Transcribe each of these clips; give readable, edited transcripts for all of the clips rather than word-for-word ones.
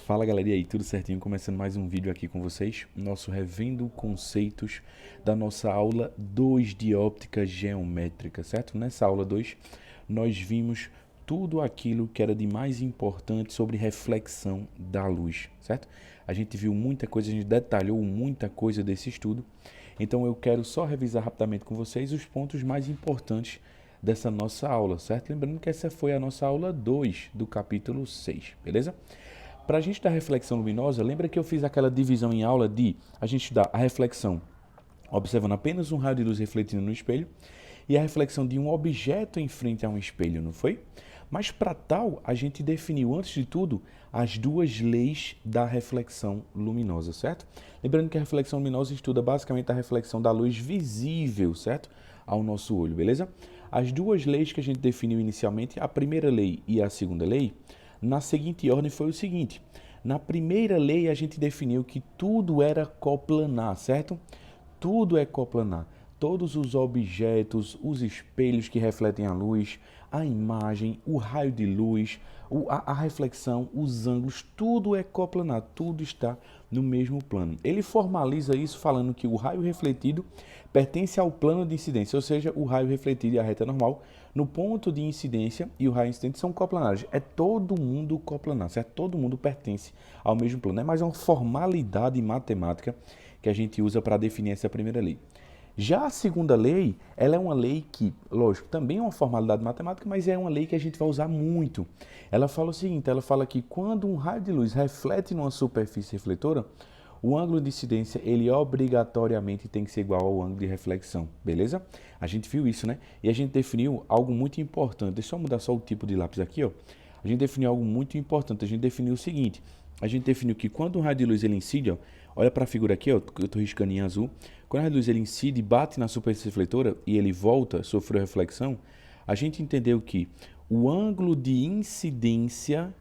Fala galera, e aí, tudo certinho? Começando mais um vídeo aqui com vocês, nosso Revendo Conceitos da nossa aula 2 de óptica geométrica, certo? Nessa aula 2, nós vimos tudo aquilo que era de mais importante sobre reflexão da luz, certo? A gente viu muita coisa, a gente detalhou muita coisa desse estudo, então eu quero só revisar rapidamente com vocês os pontos mais importantes dessa nossa aula, certo? Lembrando que essa foi a nossa aula 2 do capítulo 6, beleza? Para a gente dar reflexão luminosa, lembra que eu fiz aquela divisão em aula de a gente dar a reflexão observando apenas um raio de luz refletindo no espelho e a reflexão de um objeto em frente a um espelho, não foi? Mas para tal, a gente definiu, antes de tudo, as duas leis da reflexão luminosa, certo? Lembrando que a reflexão luminosa estuda basicamente a reflexão da luz visível, certo? Ao nosso olho, beleza? As duas leis que a gente definiu inicialmente, a primeira lei e a segunda lei, na seguinte ordem foi o seguinte: na primeira lei a gente definiu que tudo era coplanar, certo? Tudo é coplanar. Todos os objetos, os espelhos que refletem a luz, a imagem, o raio de luz, a reflexão, os ângulos, tudo é coplanar, tudo está no mesmo plano. Ele formaliza isso falando que o raio refletido pertence ao plano de incidência, ou seja, o raio refletido e a reta normal no ponto de incidência e o raio incidente são coplanares. É todo mundo coplanar, certo? Todo mundo pertence ao mesmo plano. É mais uma formalidade matemática que a gente usa para definir essa primeira lei. Já a segunda lei, ela é uma lei que, lógico, também é uma formalidade matemática, mas é uma lei que a gente vai usar muito. Ela fala o seguinte, ela fala que quando um raio de luz reflete numa superfície refletora, o ângulo de incidência, ele obrigatoriamente tem que ser igual ao ângulo de reflexão, beleza? A gente viu isso, né? E a gente definiu algo muito importante. Deixa eu mudar só o tipo de lápis aqui, ó. A gente definiu algo muito importante. A gente definiu o seguinte. A gente definiu que quando um raio de luz ele incide, ó, olha para a figura aqui, ó, que eu estou riscando em azul. Quando o raio de luz ele incide, bate na superfície refletora e ele volta, sofreu reflexão, a gente entendeu que o ângulo de incidência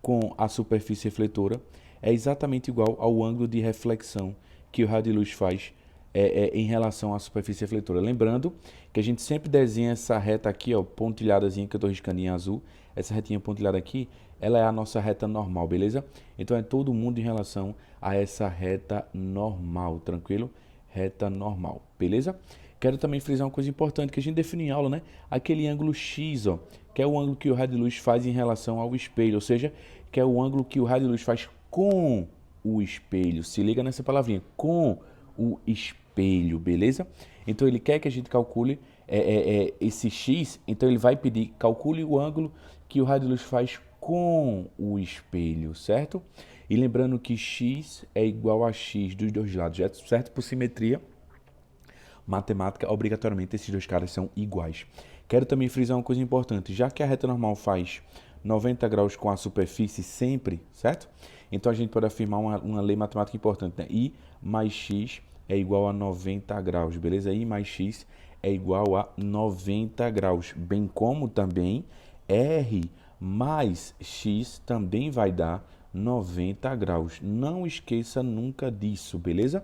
com a superfície refletora é exatamente igual ao ângulo de reflexão que o raio de luz faz em relação à superfície refletora. Lembrando que a gente sempre desenha essa reta aqui, ó, pontilhadazinha que eu estou riscando em azul, essa retinha pontilhada aqui, ela é a nossa reta normal, beleza? Então é todo mundo em relação a essa reta normal, tranquilo? Reta normal, beleza? Quero também frisar uma coisa importante que a gente definiu em aula, né? Aquele ângulo X, ó, que é o ângulo que o raio de luz faz em relação ao espelho, ou seja, que é o ângulo que o raio de luz faz com o espelho. Se liga nessa palavrinha, com o espelho, beleza? Então ele quer que a gente calcule esse X, então ele vai pedir, calcule o ângulo que o raio de luz faz com o espelho, certo? E lembrando que X é igual a X dos dois lados, certo? Por simetria matemática, obrigatoriamente esses dois caras são iguais. Quero também frisar uma coisa importante, já que a reta normal faz 90 graus com a superfície sempre, certo? Então a gente pode afirmar uma lei matemática importante, né? I mais X é igual a 90 graus, beleza? I mais X é igual a 90 graus, bem como também R mais X também vai dar 90 graus. Não esqueça nunca disso, beleza?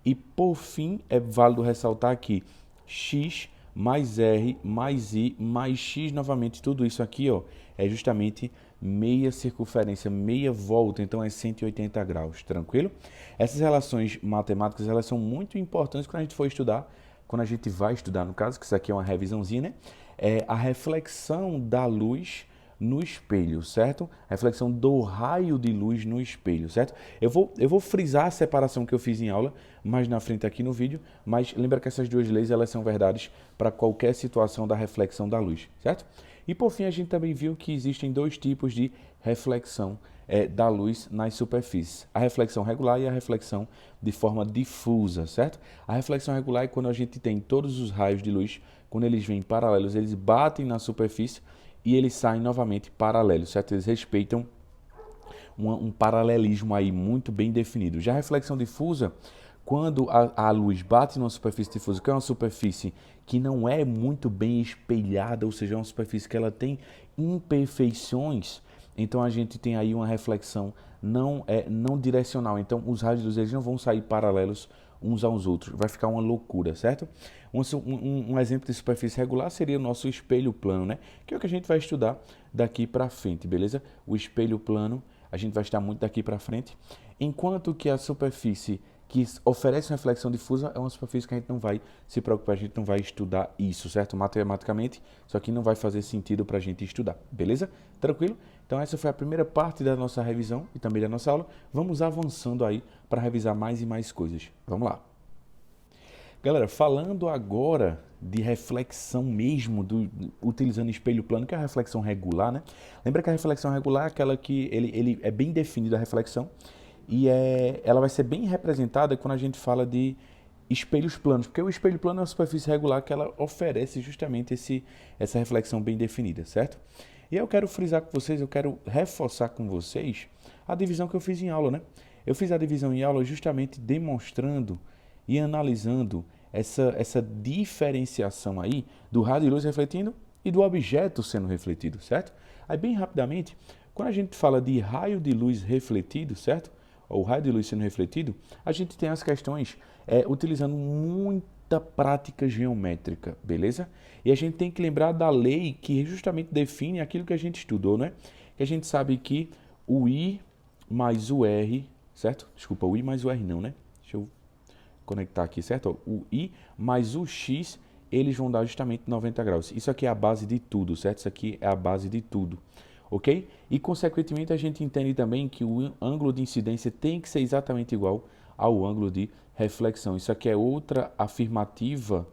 E por fim, é válido ressaltar aqui, X mais R mais I mais X novamente, tudo isso aqui, ó, é justamente meia circunferência, meia volta, então é 180 graus, tranquilo? Essas relações matemáticas, elas são muito importantes quando a gente for estudar, quando a gente vai estudar, no caso, que isso aqui é uma revisãozinha, né? É a reflexão da luz no espelho, certo? A reflexão do raio de luz no espelho, certo? Eu vou frisar a separação que eu fiz em aula mais na frente aqui no vídeo, mas lembra que essas duas leis elas são verdades para qualquer situação da reflexão da luz, certo? E por fim a gente também viu que existem dois tipos de reflexão da luz nas superfícies. A reflexão regular e a reflexão de forma difusa, certo? A reflexão regular é quando a gente tem todos os raios de luz, quando eles vêm paralelos, eles batem na superfície e eles saem novamente paralelos, certo? Eles respeitam um paralelismo aí muito bem definido. Já a reflexão difusa, quando a luz bate numa superfície difusa, que é uma superfície que não é muito bem espelhada, ou seja, é uma superfície que ela tem imperfeições, então a gente tem aí uma reflexão não direcional. Então os raios de luz eles não vão sair paralelos uns aos outros. Vai ficar uma loucura, certo? Um exemplo de superfície regular seria o nosso espelho plano, né? Que é o que a gente vai estudar daqui para frente, beleza? O espelho plano, a gente vai estar muito daqui para frente, enquanto que a superfície que oferece uma reflexão difusa é uma superfície que a gente não vai se preocupar, a gente não vai estudar isso, certo? Matematicamente, isso aqui não vai fazer sentido para a gente estudar, beleza? Tranquilo? Então essa foi a primeira parte da nossa revisão e também da nossa aula. Vamos avançando aí para revisar mais e mais coisas. Vamos lá. Galera, falando agora de reflexão mesmo, utilizando espelho plano, que é a reflexão regular, né? Lembra que a reflexão regular é aquela que ele é bem definida a reflexão e ela vai ser bem representada quando a gente fala de espelhos planos, porque o espelho plano é uma superfície regular que ela oferece justamente essa reflexão bem definida, certo? E eu quero frisar com vocês, eu quero reforçar com vocês a divisão que eu fiz em aula, né? Eu fiz a divisão em aula justamente demonstrando e analisando essa diferenciação aí do raio de luz refletindo e do objeto sendo refletido, certo? Aí bem rapidamente, quando a gente fala de raio de luz refletido, certo? Ou raio de luz sendo refletido, a gente tem as questões utilizando muita prática geométrica, beleza? E a gente tem que lembrar da lei que justamente define aquilo que a gente estudou, né? Que a gente sabe que o I mais o R, certo? Desculpa, o I mais o R não, né? Deixa eu conectar aqui, certo? O I mais o X, eles vão dar justamente 90 graus. Isso aqui é a base de tudo, certo? Isso aqui é a base de tudo, ok? E, consequentemente, a gente entende também que o ângulo de incidência tem que ser exatamente igual ao ângulo de reflexão. Isso aqui é outra afirmativa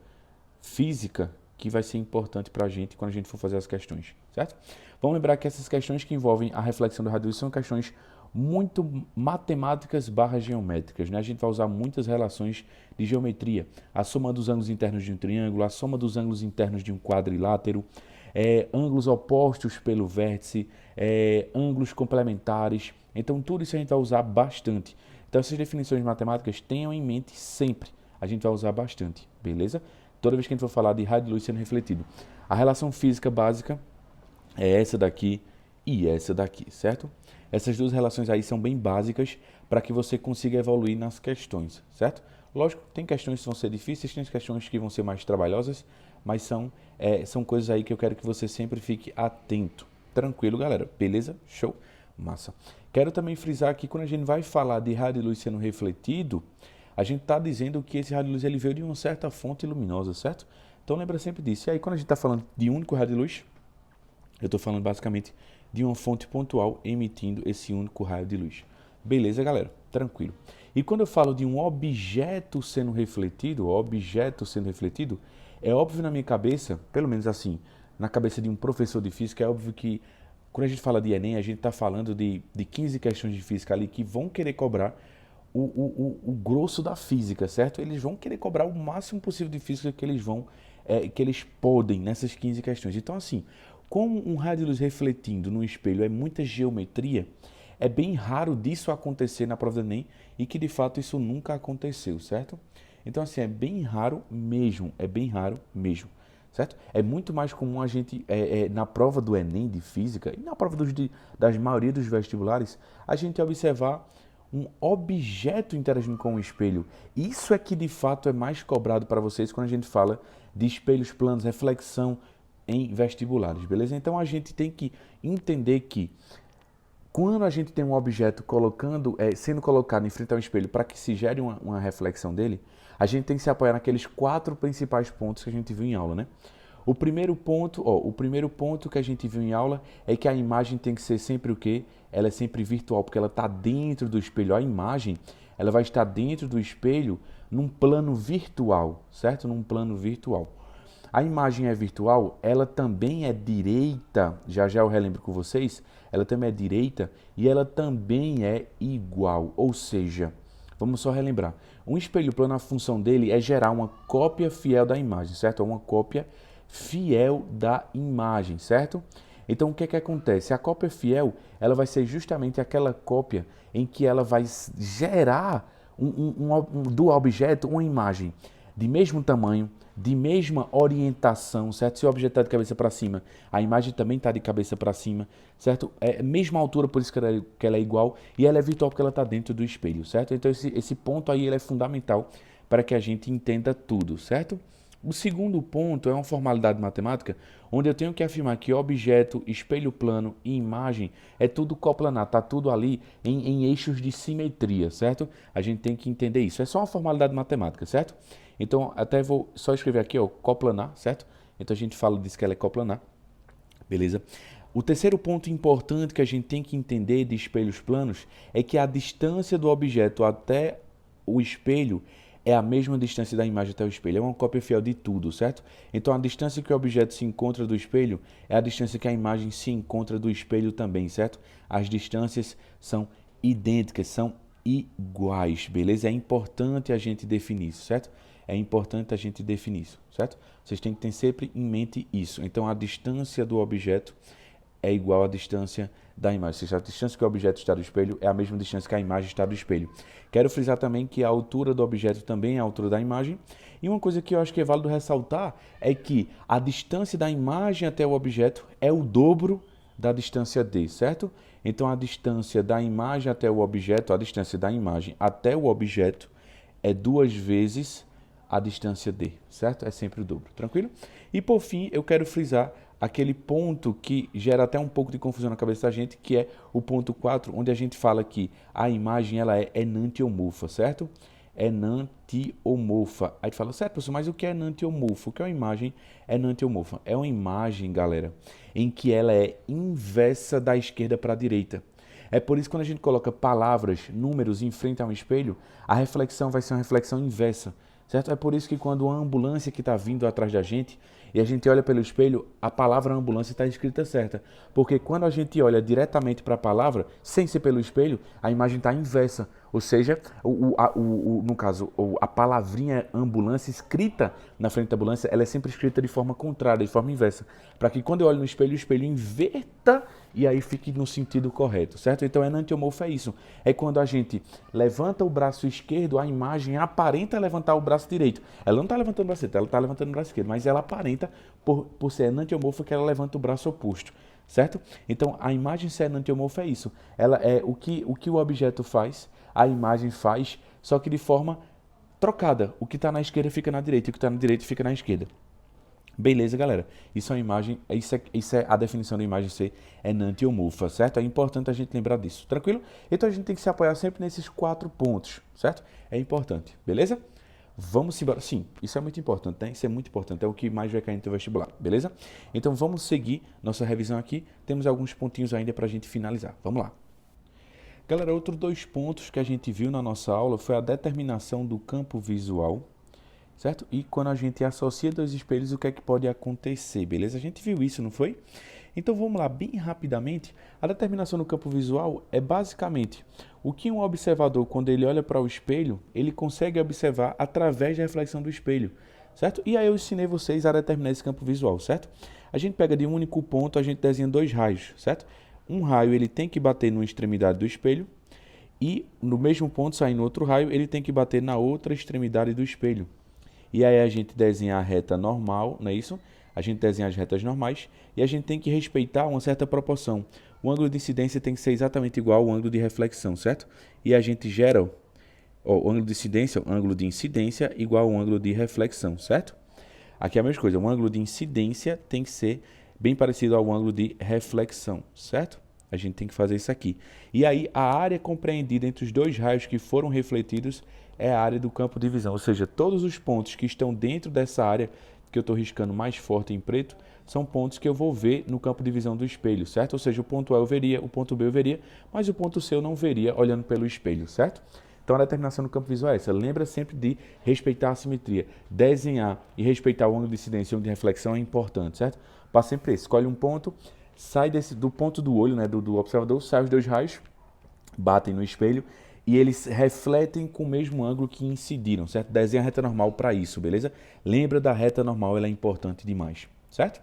física que vai ser importante para a gente quando a gente for fazer as questões, certo? Vamos lembrar que essas questões que envolvem a reflexão do raio de luz são questões muito matemáticas / geométricas, né? A gente vai usar muitas relações de geometria, a soma dos ângulos internos de um triângulo, a soma dos ângulos internos de um quadrilátero, ângulos opostos pelo vértice, ângulos complementares. Então tudo isso a gente vai usar bastante. Então essas definições matemáticas tenham em mente sempre, a gente vai usar bastante, beleza? Toda vez que a gente for falar de raio de luz sendo refletido. A relação física básica é essa daqui e essa daqui, certo? Essas duas relações aí são bem básicas para que você consiga evoluir nas questões, certo? Lógico, tem questões que vão ser difíceis, tem questões que vão ser mais trabalhosas, mas são coisas aí que eu quero que você sempre fique atento. Tranquilo, galera? Beleza? Show? Massa. Quero também frisar aqui, quando a gente vai falar de raio de luz sendo refletido, a gente está dizendo que esse raio de luz ele veio de uma certa fonte luminosa, certo? Então lembra sempre disso. E aí, quando a gente está falando de um único raio de luz, eu estou falando basicamente de uma fonte pontual emitindo esse único raio de luz. Beleza, galera? Tranquilo. E quando eu falo de um objeto sendo refletido, é óbvio na minha cabeça, pelo menos assim, na cabeça de um professor de física, é óbvio que quando a gente fala de Enem, a gente está falando de 15 questões de física ali que vão querer cobrar o grosso da física, certo? Eles vão querer cobrar o máximo possível de física que eles podem nessas 15 questões. Então, assim, como um raio de luz refletindo no espelho é muita geometria, é bem raro disso acontecer na prova do Enem e que de fato isso nunca aconteceu, certo? Então assim, é bem raro mesmo, certo? É muito mais comum a gente, na prova do Enem de Física e na prova das maioria dos vestibulares, a gente observar um objeto interagindo com o espelho. Isso é que de fato é mais cobrado para vocês quando a gente fala de espelhos planos, reflexão em vestibulares, beleza? Então a gente tem que entender que quando a gente tem um objeto sendo colocado em frente ao espelho para que se gere uma reflexão dele, a gente tem que se apoiar naqueles 4 principais pontos que a gente viu em aula, né? O primeiro ponto que a gente viu em aula é que a imagem tem que ser sempre o quê? Ela é sempre virtual, porque ela está dentro do espelho. A imagem, ela vai estar dentro do espelho num plano virtual, certo? Num plano virtual. A imagem é virtual, ela também é direita, já eu relembro com vocês, ela também é direita e ela também é igual, ou seja, vamos só relembrar, um espelho plano, a função dele é gerar uma cópia fiel da imagem, certo? É uma cópia fiel da imagem, certo? Então o que acontece? A cópia fiel, ela vai ser justamente aquela cópia em que ela vai gerar do objeto uma imagem de mesmo tamanho, de mesma orientação, certo? Se o objeto está de cabeça para cima, a imagem também está de cabeça para cima, certo? É a mesma altura, por isso que ela é igual, e ela é virtual porque ela está dentro do espelho, certo? Então esse ponto aí ele é fundamental para que a gente entenda tudo, certo? O segundo ponto é uma formalidade matemática, onde eu tenho que afirmar que objeto, espelho plano e imagem é tudo coplanar, está tudo ali em eixos de simetria, certo? A gente tem que entender isso. É só uma formalidade matemática, certo? Então, até vou só escrever aqui, ó, coplanar, certo? Então, a gente fala disso que ela é coplanar, beleza? O terceiro ponto importante que a gente tem que entender de espelhos planos é que a distância do objeto até o espelho é a mesma distância da imagem até o espelho. É uma cópia fiel de tudo, certo? Então, a distância que o objeto se encontra do espelho é a distância que a imagem se encontra do espelho também, certo? As distâncias são idênticas, são iguais, beleza? É importante a gente definir isso, certo? É importante a gente definir isso, certo? Vocês têm que ter sempre em mente isso. Então, a distância do objeto é igual à distância da imagem. Ou seja, a distância que o objeto está do espelho é a mesma distância que a imagem está do espelho. Quero frisar também que a altura do objeto também é a altura da imagem. E uma coisa que eu acho que é válido ressaltar é que a distância da imagem até o objeto é o dobro da distância D, certo? Então, a distância da imagem até o objeto, a distância da imagem até o objeto é 2 vezes a distância D, certo? É sempre o dobro, tranquilo? E por fim, eu quero frisar aquele ponto que gera até um pouco de confusão na cabeça da gente, que é o ponto 4, onde a gente fala que a imagem ela é enantiomorfa, certo? Enantiomorfa. Aí tu fala, certo, professor, mas o que é enantiomorfo? O que é uma imagem enantiomorfa? É uma imagem, galera, em que ela é inversa da esquerda para a direita. É por isso que quando a gente coloca palavras, números em frente a um espelho, a reflexão vai ser uma reflexão inversa, certo? É por isso que quando uma ambulância que está vindo atrás da gente e a gente olha pelo espelho, a palavra ambulância está escrita certa. Porque quando a gente olha diretamente para a palavra, sem ser pelo espelho, a imagem está inversa. Ou seja, no caso, a palavrinha ambulância escrita na frente da ambulância, ela é sempre escrita de forma contrária, de forma inversa. Para que quando eu olho no espelho, o espelho inverta e aí fique no sentido correto, certo? Então, enantiomorfo é isso. É quando a gente levanta o braço esquerdo, a imagem aparenta levantar o braço direito. Ela não está levantando o braço direito, ela está levantando o braço esquerdo, mas ela aparenta, por ser enantiomorfa, que ela levanta o braço oposto, certo? Então, a imagem ser enantiomorfa é isso. Ela é o que o objeto faz, a imagem faz, só que de forma trocada. O que está na esquerda fica na direita, e o que está na direita fica na esquerda. Beleza, galera? Isso é uma imagem, isso é a definição da imagem ser enantiomorfa, certo? É importante a gente lembrar disso, tranquilo? Então a gente tem que se apoiar sempre nesses 4 pontos, certo? É importante, beleza? Vamos embora. Sim, isso é muito importante, né? Isso é muito importante, é o que mais vai cair no teu vestibular, beleza? Então vamos seguir nossa revisão aqui. Temos alguns pontinhos ainda para a gente finalizar. Vamos lá. Galera, outros 2 pontos que a gente viu na nossa aula foi a determinação do campo visual, certo? E quando a gente associa 2 espelhos, o que é que pode acontecer, beleza? A gente viu isso, não foi? Então vamos lá, bem rapidamente. A determinação do campo visual é basicamente o que um observador, quando ele olha para o espelho, ele consegue observar através da reflexão do espelho, certo? E aí eu ensinei vocês a determinar esse campo visual, certo? A gente pega de um único ponto, a gente desenha 2 raios, certo? Um raio ele tem que bater numa extremidade do espelho e no mesmo ponto, saindo outro raio, ele tem que bater na outra extremidade do espelho. E aí a gente desenha a reta normal, não é isso? A gente desenha as retas normais e a gente tem que respeitar uma certa proporção. O ângulo de incidência tem que ser exatamente igual ao ângulo de reflexão, certo? E a gente gera o ângulo de incidência igual ao ângulo de reflexão, certo? Aqui é a mesma coisa, o ângulo de incidência tem que ser bem parecido ao ângulo de reflexão, certo? A gente tem que fazer isso aqui. E aí a área compreendida entre os 2 raios que foram refletidos é a área do campo de visão, ou seja, todos os pontos que estão dentro dessa área que eu estou riscando mais forte em preto, são pontos que eu vou ver no campo de visão do espelho, certo? Ou seja, o ponto A eu veria, o ponto B eu veria, mas o ponto C eu não veria olhando pelo espelho, certo? Então a determinação do campo visual é essa. Lembra sempre de respeitar a simetria. Desenhar e respeitar o ângulo de incidência e o ângulo de reflexão é importante, certo? Passa sempre esse. Escolhe um ponto, sai do ponto do olho, né, do observador, sai os 2 raios, batem no espelho e eles refletem com o mesmo ângulo que incidiram, certo? Desenha a reta normal para isso, beleza? Lembra da reta normal, ela é importante demais, certo?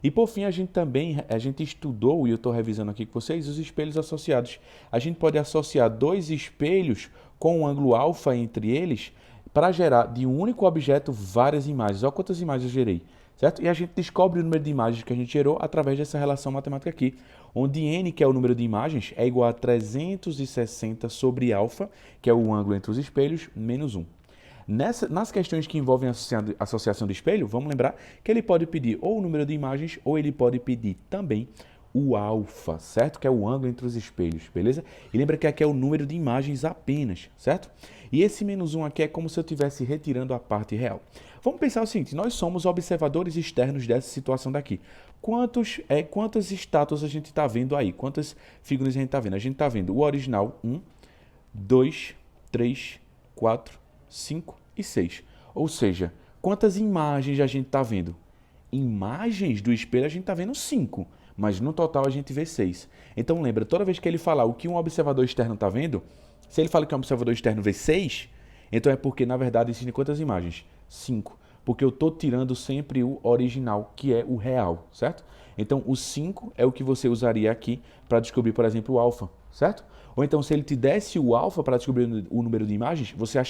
E por fim, a gente estudou, e eu estou revisando aqui com vocês, os espelhos associados. A gente pode associar 2 espelhos com um ângulo alfa entre eles para gerar de um único objeto várias imagens. Olha quantas imagens eu gerei, certo? E a gente descobre o número de imagens que a gente gerou através dessa relação matemática aqui, onde n, que é o número de imagens, é igual a 360 sobre alfa, que é o ângulo entre os espelhos, menos 1. Nas questões que envolvem associação de espelho, vamos lembrar que ele pode pedir ou o número de imagens ou ele pode pedir também o alfa, certo? Que é o ângulo entre os espelhos, beleza? E lembra que aqui é o número de imagens apenas, certo? E esse menos 1 aqui é como se eu estivesse retirando a parte real. Vamos pensar o seguinte, nós somos observadores externos dessa situação daqui. Quantas estátuas a gente está vendo aí? Quantas figuras a gente está vendo? A gente está vendo o original 1, 2, 3, 4, 5 e 6. Ou seja, quantas imagens a gente está vendo? Imagens do espelho a gente está vendo 5. Mas no total a gente vê 6. Então lembra, toda vez que ele falar o que um observador externo está vendo, se ele fala que um observador externo vê 6, então é porque na verdade existem quantas imagens? 5. Porque eu estou tirando sempre o original, que é o real, certo? Então o 5 é o que você usaria aqui para descobrir, por exemplo, o alfa, certo? Ou então se ele te desse o alfa para descobrir o número de imagens, você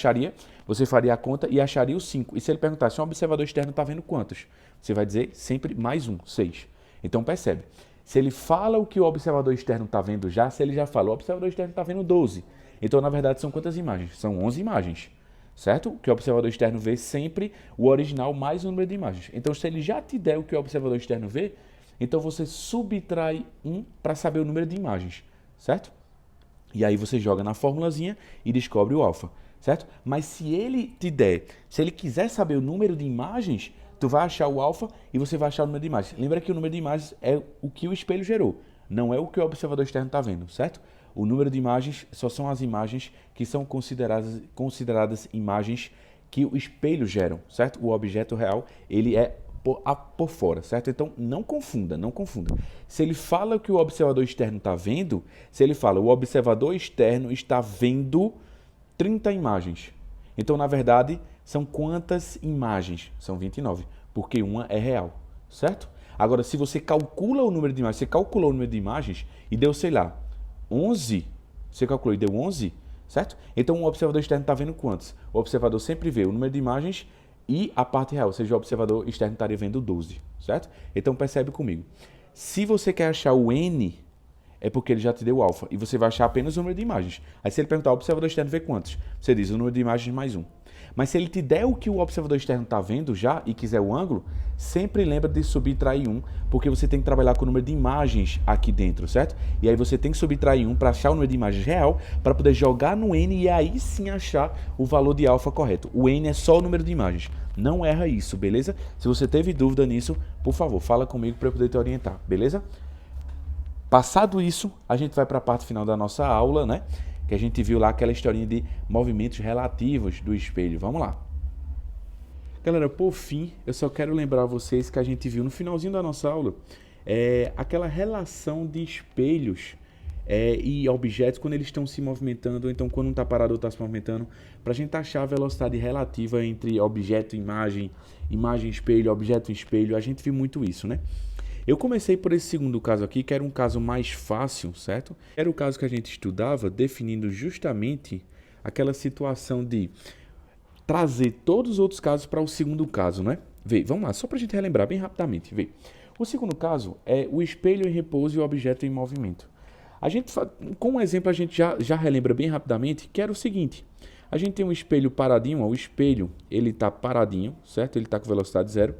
faria a conta e acharia o 5. E se ele perguntasse, um observador externo está vendo quantos? Você vai dizer sempre mais um, 6. Então percebe, se ele fala o que o observador externo está vendo já, se ele já fala, o observador externo está vendo 12. Então na verdade são quantas imagens? São 11 imagens, certo? Que o observador externo vê sempre o original mais o número de imagens. Então se ele já te der o que o observador externo vê, então você subtrai 1 para saber o número de imagens, certo? E aí você joga na formulazinha e descobre o alfa, certo? Mas se ele quiser saber o número de imagens, tu vai achar o alfa e você vai achar o número de imagens. Lembra que o número de imagens é o que o espelho gerou, não é o que o observador externo está vendo, certo? O número de imagens só são as imagens que são consideradas imagens que o espelho geram, certo? O objeto real, ele é por fora, certo? Então não confunda. Se ele fala que o observador externo está vendo, se ele fala o observador externo está vendo 30 imagens, então na verdade são quantas imagens? São 29, porque uma é real, certo? Agora, se você calcula o número de imagens, você calculou o número de imagens e deu, sei lá, 11, você calculou e deu 11, certo? Então o observador externo está vendo quantos? O observador sempre vê o número de imagens e a parte real, ou seja, o observador externo estaria vendo 12, certo? Então percebe comigo. Se você quer achar o N, é porque ele já te deu o alfa, e você vai achar apenas o número de imagens. Aí se ele perguntar, o observador externo vê quantos? Você diz o número de imagens mais 1. Mas se ele te der o que o observador externo está vendo já e quiser o ângulo, sempre lembra de subtrair 1, porque você tem que trabalhar com o número de imagens aqui dentro, certo? E aí você tem que subtrair 1 para achar o número de imagens real, para poder jogar no N e aí sim achar o valor de alfa correto. O N é só o número de imagens. Não erra isso, beleza? Se você teve dúvida nisso, por favor, fala comigo para eu poder te orientar, beleza? Passado isso, a gente vai para a parte final da nossa aula, né? Que a gente viu lá aquela historinha de movimentos relativos do espelho. Vamos lá. Galera, por fim, eu só quero lembrar vocês que a gente viu no finalzinho da nossa aula aquela relação de espelhos e objetos quando eles estão se movimentando, ou então quando um está parado ou está se movimentando, para a gente achar a velocidade relativa entre objeto e imagem, imagem espelho, objeto e espelho. A gente viu muito isso, né? Eu comecei por esse segundo caso aqui, que era um caso mais fácil, certo? Era o caso que a gente estudava definindo justamente aquela situação de trazer todos os outros casos para o segundo caso, né? Vê, vamos lá, só para a gente relembrar bem rapidamente. Vê. O segundo caso é o espelho em repouso e o objeto em movimento. Com um exemplo, a gente já relembra bem rapidamente, que era o seguinte. A gente tem um espelho paradinho, ó, o espelho ele está paradinho, certo? Ele está com velocidade 0.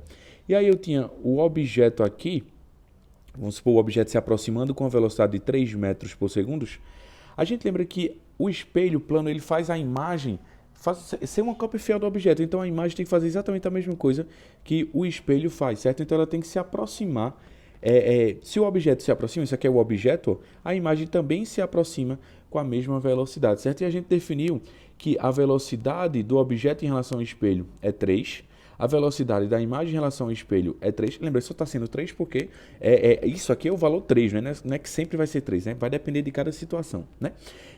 E aí eu tinha o objeto aqui, vamos supor o objeto se aproximando com a velocidade de 3 metros por segundo. A gente lembra que o espelho plano ele faz a imagem ser uma cópia fiel do objeto. Então a imagem tem que fazer exatamente a mesma coisa que o espelho faz, certo? Então ela tem que se aproximar. Se o objeto se aproxima, isso aqui é o objeto, a imagem também se aproxima com a mesma velocidade, certo? E a gente definiu que a velocidade do objeto em relação ao espelho é 3, a velocidade da imagem em relação ao espelho é 3. Lembra, isso está sendo 3 porque isso aqui é o valor 3, né? Não é que sempre vai ser 3, né? Vai depender de cada situação, né?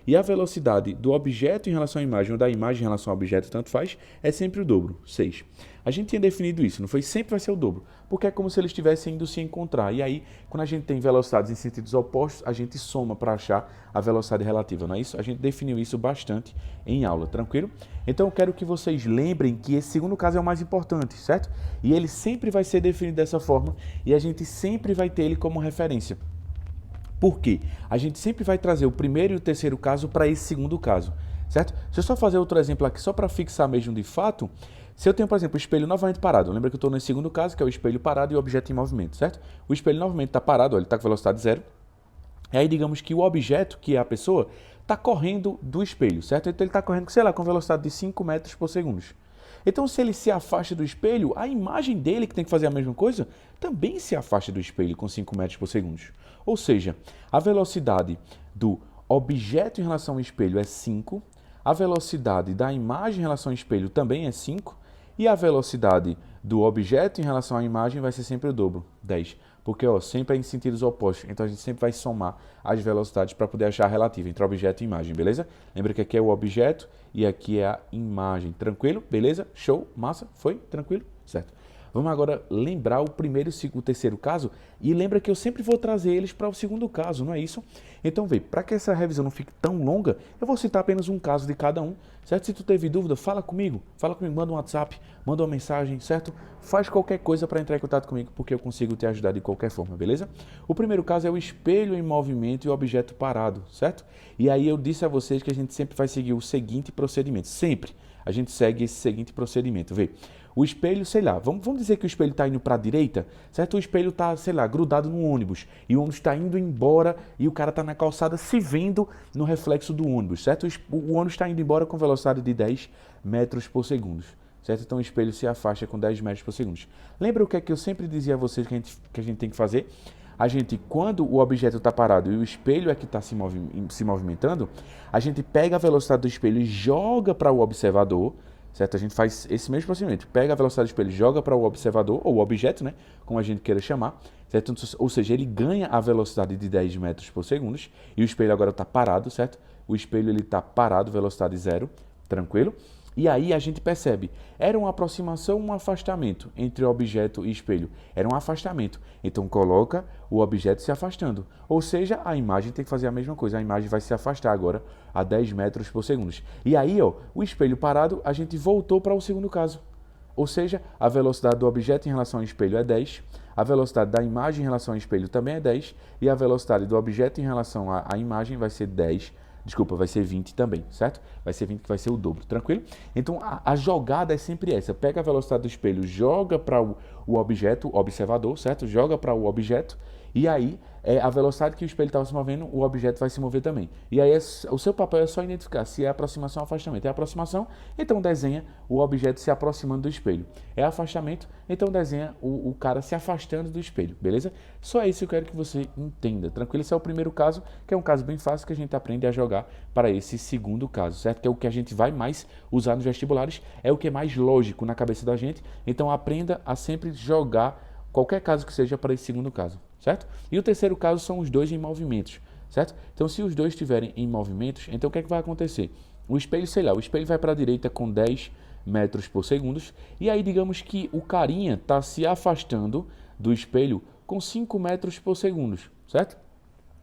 E a velocidade do objeto em relação à imagem ou da imagem em relação ao objeto, tanto faz, é sempre o dobro, 6. A gente tinha definido isso, não foi? Sempre vai ser o dobro, porque é como se eles estivessem indo se encontrar. E aí, quando a gente tem velocidades em sentidos opostos, a gente soma para achar a velocidade relativa, não é isso? A gente definiu isso bastante em aula, tranquilo? Então eu quero que vocês lembrem que esse segundo caso é o mais importante, certo? E ele sempre vai ser definido dessa forma e a gente sempre vai ter ele como referência. Por quê? A gente sempre vai trazer o primeiro e o terceiro caso para esse segundo caso. certo? Deixa eu só fazer outro exemplo aqui, só para fixar mesmo de fato. Se eu tenho, por exemplo, o espelho novamente parado, lembra que eu estou no segundo caso, que é o espelho parado e o objeto em movimento, certo? O espelho novamente está parado, olha, ele está com velocidade zero. E aí, digamos que o objeto, que é a pessoa, está correndo do espelho, certo? Então ele está correndo, sei lá, com velocidade de 5 metros por segundo. Então, se ele se afasta do espelho, a imagem dele, que tem que fazer a mesma coisa, também se afasta do espelho com 5 metros por segundo. Ou seja, a velocidade do objeto em relação ao espelho é 5, a velocidade da imagem em relação ao espelho também é 5, e a velocidade do objeto em relação à imagem vai ser sempre o dobro, 10. Porque sempre é em sentidos opostos, então a gente sempre vai somar as velocidades para poder achar a relativa entre objeto e imagem, beleza? Lembra que aqui é o objeto e aqui é a imagem, tranquilo? Beleza? Show? Massa? Foi? Tranquilo? Certo. Vamos agora lembrar o primeiro e o terceiro caso e lembra que eu sempre vou trazer eles para o segundo caso, não é isso? Então, vê, para que essa revisão não fique tão longa, eu vou citar apenas um caso de cada um, certo? Se tu teve dúvida, fala comigo, manda um WhatsApp, manda uma mensagem, certo? Faz qualquer coisa para entrar em contato comigo, porque eu consigo te ajudar de qualquer forma, beleza? O primeiro caso é o espelho em movimento e o objeto parado, certo? E aí eu disse a vocês que a gente sempre vai seguir o seguinte procedimento, sempre a gente segue esse seguinte procedimento, vê. O espelho, sei lá, vamos dizer que o espelho está indo para a direita, certo? O espelho está, sei lá, grudado no ônibus e o ônibus está indo embora e o cara está na calçada se vendo no reflexo do ônibus, certo? O ônibus está indo embora com velocidade de 10 metros por segundo, certo? Então o espelho se afasta com 10 metros por segundo. Lembra o que é que eu sempre dizia a vocês que a gente tem que fazer? A gente, quando o objeto está parado e o espelho é que está se movimentando, a gente pega a velocidade do espelho e joga para o observador, certo? A gente faz esse mesmo procedimento, pega a velocidade do espelho e joga para o observador, ou o objeto, né? Como a gente queira chamar, certo? Ou seja, ele ganha a velocidade de 10 metros por segundo e o espelho agora está parado, certo? O espelho está parado, velocidade zero, tranquilo? E aí a gente percebe, era uma aproximação, um afastamento entre objeto e espelho. Era um afastamento. Então coloca o objeto se afastando. Ou seja, a imagem tem que fazer a mesma coisa. A imagem vai se afastar agora a 10 metros por segundo. E aí, ó, o espelho parado, a gente voltou para o segundo caso. Ou seja, a velocidade do objeto em relação ao espelho é 10, a velocidade da imagem em relação ao espelho também é 10, e a velocidade do objeto em relação à imagem vai ser 10. Desculpa, vai ser 20 também, certo? Vai ser 20 que vai ser o dobro, tranquilo? Então, a jogada é sempre essa. Pega a velocidade do espelho, joga para o objeto, o observador, certo? Joga para o objeto e aí a velocidade que o espelho estava se movendo, o objeto vai se mover também. E aí o seu papel é só identificar se é aproximação ou afastamento. É aproximação, então desenha o objeto se aproximando do espelho. É afastamento, então desenha o cara se afastando do espelho, beleza? Só isso eu quero que você entenda, tranquilo? Esse é o primeiro caso, que é um caso bem fácil que a gente aprende a jogar para esse segundo caso, certo? Que é o que a gente vai mais usar nos vestibulares, é o que é mais lógico na cabeça da gente, então aprenda a sempre jogar qualquer caso que seja para esse segundo caso, certo? E o terceiro caso são os dois em movimentos, certo? Então, se os dois estiverem em movimentos, então o que é que vai acontecer? O espelho, sei lá, o espelho vai para a direita com 10 metros por segundo, e aí digamos que o carinha está se afastando do espelho com 5 metros por segundo, certo?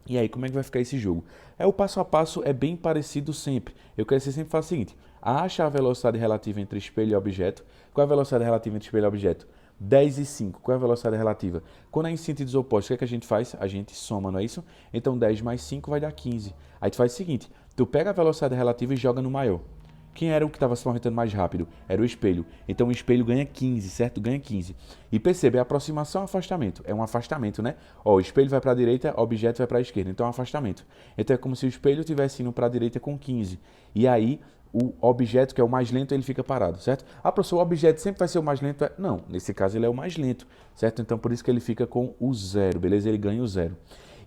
E aí, como é que vai ficar esse jogo? O passo a passo é bem parecido sempre. Eu quero que você sempre faça o seguinte, acha a velocidade relativa entre espelho e objeto. Qual é a velocidade relativa entre espelho e objeto? 10 e 5, qual é a velocidade relativa? Quando é em sentidos opostos, o que é que a gente faz? A gente soma, não é isso? Então 10 mais 5 vai dar 15. Aí tu faz o seguinte, tu pega a velocidade relativa e joga no maior. Quem era o que estava se movimentando mais rápido? Era o espelho. Então o espelho ganha 15, certo? Ganha 15. E percebe, aproximação ou afastamento? É um afastamento, né? Ó, o espelho vai para a direita, o objeto vai para a esquerda. Então é um afastamento. Então é como se o espelho estivesse indo para a direita com 15. E aí o objeto, que é o mais lento, ele fica parado, certo? Ah, professor, o objeto sempre vai ser o mais lento? Não, nesse caso ele é o mais lento, certo? Então por isso que ele fica com o zero, beleza? Ele ganha o zero.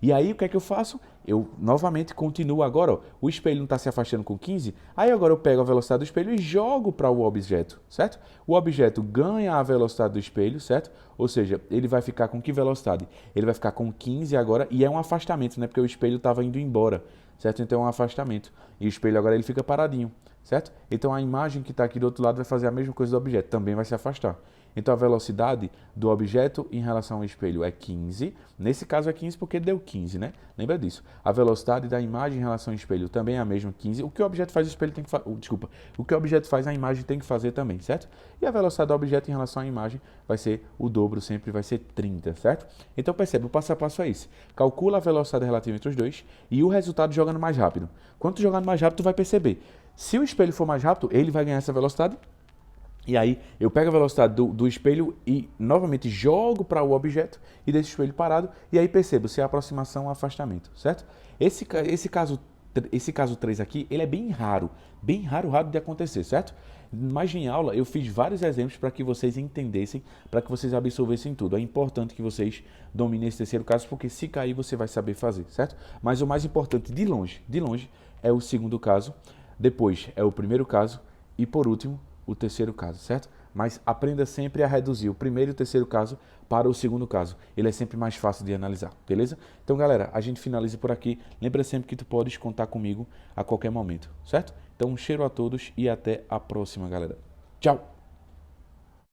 E aí o que é que eu faço? Eu novamente continuo agora, ó, o espelho não está se afastando com 15, aí agora eu pego a velocidade do espelho e jogo para o objeto, certo? O objeto ganha a velocidade do espelho, certo? Ou seja, ele vai ficar com que velocidade? Ele vai ficar com 15 agora e é um afastamento, né? Porque o espelho estava indo embora, certo? Então é um afastamento. E o espelho agora ele fica paradinho, certo? Então a imagem que está aqui do outro lado vai fazer a mesma coisa do objeto, também vai se afastar. Então a velocidade do objeto em relação ao espelho é 15. Nesse caso é 15 porque deu 15, né? Lembra disso. A velocidade da imagem em relação ao espelho também é a mesma, 15. O que o objeto faz, o espelho tem que fazer. Desculpa. O que o objeto faz, a imagem tem que fazer também, certo? E a velocidade do objeto em relação à imagem vai ser o dobro, sempre vai ser 30, certo? Então percebe, o passo a passo é esse. Calcula a velocidade relativa entre os dois e o resultado jogando mais rápido. Quando tu jogando mais rápido, tu vai perceber. Se o espelho for mais rápido, ele vai ganhar essa velocidade. E aí eu pego a velocidade do espelho e novamente jogo para o objeto e deixo o espelho parado. E aí percebo se é aproximação ou afastamento, certo? Esse caso 3 aqui, ele é bem raro raro de acontecer, certo? Mas em aula eu fiz vários exemplos para que vocês entendessem, para que vocês absorvessem tudo. É importante que vocês dominem esse terceiro caso, porque se cair você vai saber fazer, certo? Mas o mais importante de longe, é o segundo caso, depois é o primeiro caso e por último o terceiro caso, certo? Mas aprenda sempre a reduzir o primeiro e o terceiro caso para o segundo caso. Ele é sempre mais fácil de analisar, beleza? Então, galera, a gente finaliza por aqui. Lembra sempre que tu podes contar comigo a qualquer momento, certo? Então, um cheiro a todos e até a próxima, galera. Tchau!